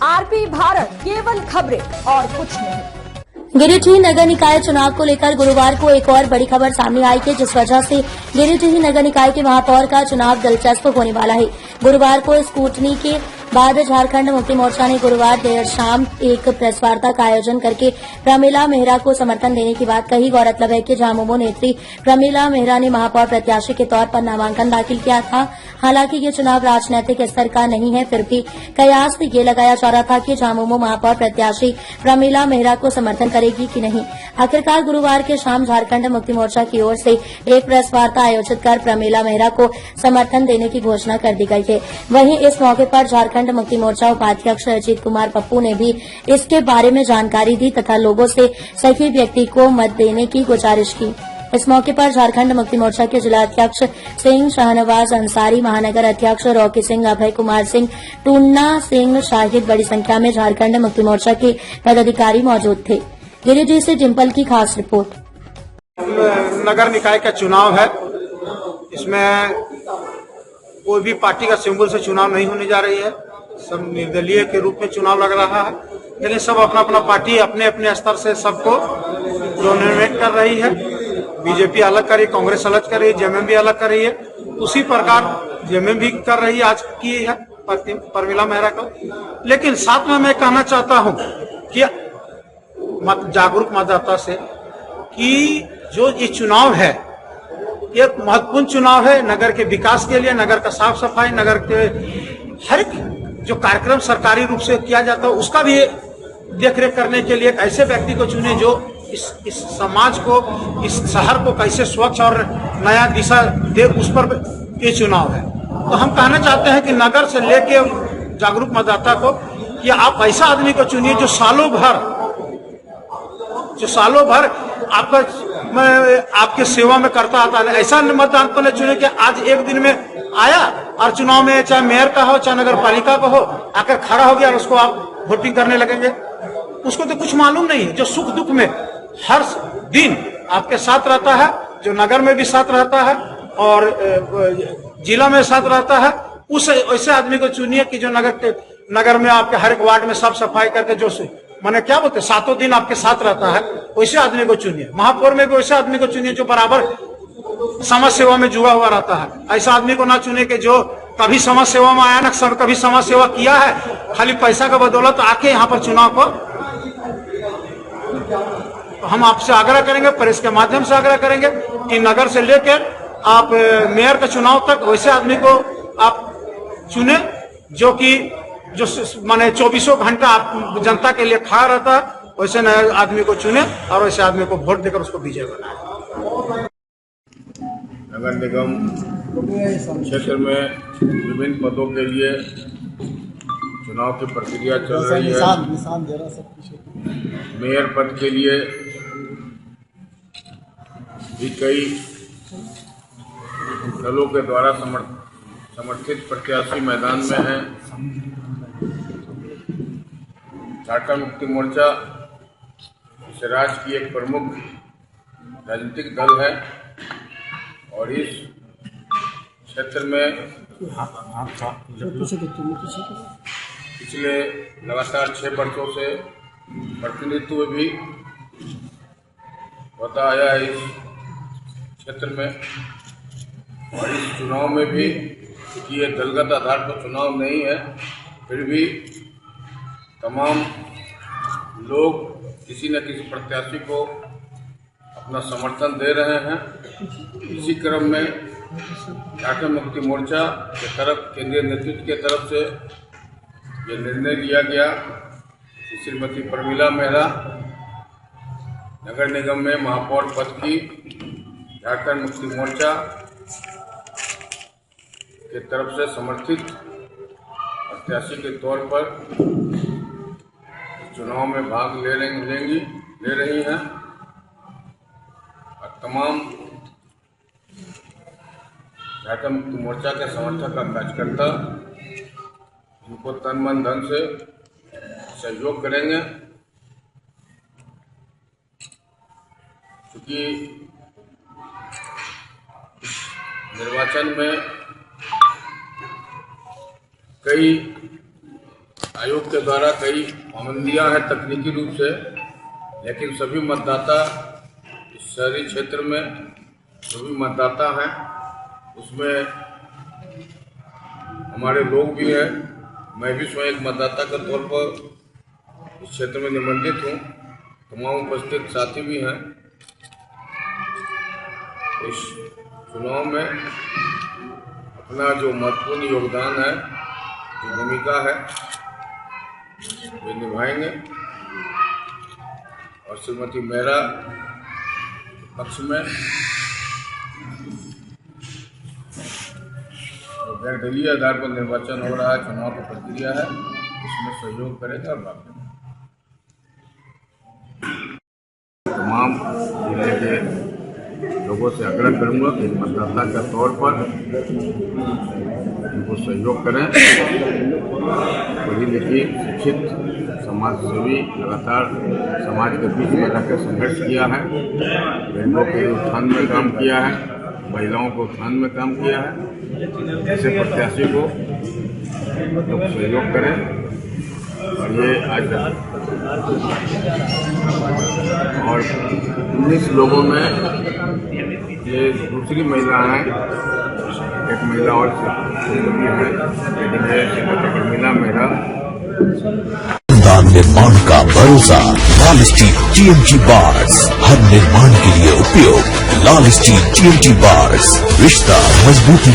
RP Bharat, केवल खबरें और कुछ नहीं। गिरिडीह नगर निकाय चुनाव को लेकर गुरुवार को एक और बड़ी खबर सामने आई है, जिस वजह से गिरिडीह नगर निकाय के महापौर का चुनाव दिलचस्प होने वाला है। गुरुवार को स्कूटनी के बाद झारखंड मुक्ति मोर्चा ने गुरुवार देर शाम एक प्रेस वार्ता का आयोजन करके प्रमिला मेहरा को समर्थन देने की बात कही। गौरतलब है कि झामुमो नेत्री प्रमिला मेहरा ने महापौर प्रत्याशी के तौर पर नामांकन दाखिल किया था। हालांकि ये चुनाव राजनीतिक स्तर का नहीं है, फिर भी कयास ये लगाया जा रहा था कि झामुमो महापौर प्रत्याशी प्रमिला मेहरा को समर्थन करेगी कि नहीं। आखिरकार गुरुवार के शाम झारखंड मुक्ति मोर्चा की ओर से एक प्रेस वार्ता आयोजित कर प्रमिला मेहरा को समर्थन देने की घोषणा कर दी गई है। वहीं इस मौके पर झारखंड मुक्ति मोर्चा उपाध्यक्ष अजीत कुमार पप्पू ने भी इसके बारे में जानकारी दी तथा लोगों से सही व्यक्ति को मत देने की गुजारिश की। इस मौके पर झारखंड मुक्ति मोर्चा के जिला अध्यक्ष सिंह शाहनवाज अंसारी, महानगर अध्यक्ष रॉकी सिंह, अभय कुमार सिंह, टून्ना सिंह शाहिद बड़ी संख्या में झारखंड मुक्ति मोर्चा के पदाधिकारी मौजूद थे। गिरिडीह से डिम्पल की खास रिपोर्ट। नगर निकाय का चुनाव है, इसमें कोई भी पार्टी का सिंबल से चुनाव नहीं होने जा रही है। सब निर्दलीय के रूप में चुनाव लग रहा है, लेकिन सब अपना अपना पार्टी अपने अपने स्तर से सबको नॉमिनेट कर रही है। बीजेपी अलग कर रही, कांग्रेस अलग कर रही, जेएमएम भी अलग कर रही है। उसी प्रकार जेएमएम भी कर रही है, आज की है प्रमिला मेहरा को। लेकिन साथ में मैं कहना चाहता हूं कि जागरूक मतदाता से कि जो ये चुनाव है, ये महत्वपूर्ण चुनाव है नगर के विकास के लिए, नगर का साफ सफाई, नगर के हर एक जो कार्यक्रम सरकारी रूप से किया जाता है उसका भी देखरेख करने के लिए एक ऐसे व्यक्ति को चुने जो इस समाज को, इस शहर को कैसे स्वच्छ और नया दिशा दे, उस पर ये चुनाव है। तो हम कहना चाहते हैं कि नगर से लेके जागरूक मतदाता को कि आप ऐसा आदमी को चुनिए जो सालों भर आपका आपके सेवा में करता आता है। ऐसा मतदान को नहीं चुने कि आज एक दिन में आया और चुनाव में चाहे मेयर का हो चाहे नगर पालिका का हो, आकर खड़ा हो गया और उसको आप वोटिंग करने लगेंगे। उसको तो कुछ मालूम नहीं है। जो सुख दुख में हर दिन आपके साथ रहता है, जो नगर में भी साथ रहता है और जिला में साथ रहता है, उस ऐसे आदमी को चुनिए कि जो नगर में आपके हर एक वार्ड में साफ सफाई करके जो माने क्या बोलते सातों दिन आपके साथ रहता है, वैसे आदमी को चुनिए। महापौर में भी वैसे आदमी को चुनिए जो बराबर समाज सेवा में जुड़ा हुआ रहता है। ऐसा आदमी को ना चुने कि जो कभी समाज सेवा में आया ना, कभी समाज सेवा किया है, खाली पैसा का बदौलत आके यहाँ पर चुनाव को। तो हम आपसे आग्रह करेंगे, प्रेस के माध्यम से आग्रह करेंगे कि नगर से लेकर आप मेयर का चुनाव तक वैसे आदमी को आप चुने जो माने 24 घंटा आप जनता के लिए खड़ा रहता है, वैसे नए आदमी को चुने और वैसे आदमी को वोट देकर उसको विजय बनाए। नगर निगम क्षेत्र में विभिन्न पदों के लिए चुनाव की प्रक्रिया चल रही है। मेयर पद के लिए भी कई दलों के द्वारा समर्थित प्रत्याशी मैदान में हैं। झारखंड मुक्ति मोर्चा इस राज्य की एक प्रमुख राजनीतिक दल है और इस क्षेत्र में पिछले लगातार 6 वर्षों से प्रतिनिधित्व भी होता आया है इस क्षेत्र में। और इस चुनाव में भी, क्योंकि ये दलगत आधार पर चुनाव नहीं है, फिर भी तमाम लोग किसी न किसी प्रत्याशी को अपना समर्थन दे रहे हैं। इसी क्रम में झारखंड मुक्ति मोर्चा के तरफ, केंद्रीय नेतृत्व के तरफ से ये निर्णय लिया गया कि श्रीमती प्रमिला मेहरा नगर निगम में महापौर पद की झारखंड मुक्ति मोर्चा के तरफ से समर्थित प्रत्याशी के तौर पर चुनाव में भाग ले रही हैं और तमाम झारखंड मुक्ति मोर्चा के समर्थक और कार्यकर्ता इनको तन मन धन से सहयोग करेंगे। क्योंकि निर्वाचन में कई आयोग के द्वारा कई पाबंदियां हैं तकनीकी रूप से, लेकिन सभी मतदाता इस शहरी क्षेत्र में जो भी मतदाता हैं उसमें हमारे लोग भी हैं। मैं भी स्वयं एक मतदाता के तौर पर इस क्षेत्र में निबंधित हूँ। तमाम उपस्थित साथी भी हैं। इस चुनाव में अपना जो महत्वपूर्ण योगदान है, जो भूमिका है, वे निभाएंगे। और श्रीमती मेहरा पक्ष में निर्दलीय आधार पर निर्वाचन हो रहा है, चुनाव की प्रक्रिया है, इसमें सहयोग करेगा और बात करेगा। तमाम जिले के लोगों से आग्रह करूंगा कि मतदाता के तौर पर इनको सहयोग करें। पढ़ी लिखी शिक्षित समाज सेवी लगातार समाज के बीच में रहकर संघर्ष किया है, गरीबों के उत्थान में काम किया है, महिलाओं को उत्थान में काम किया है। ऐसे प्रत्याशी को लोग सहयोग करें। और ये आज और 19 लोगों में ये दूसरी महिला है, एक महिला और है, लेकिन ये महिला मेरा निर्माण का भरोसा लाल स्टील TMT बार्स, हर निर्माण के लिए उपयोग लाल स्टील TMT बार्स, रिश्ता मजबूती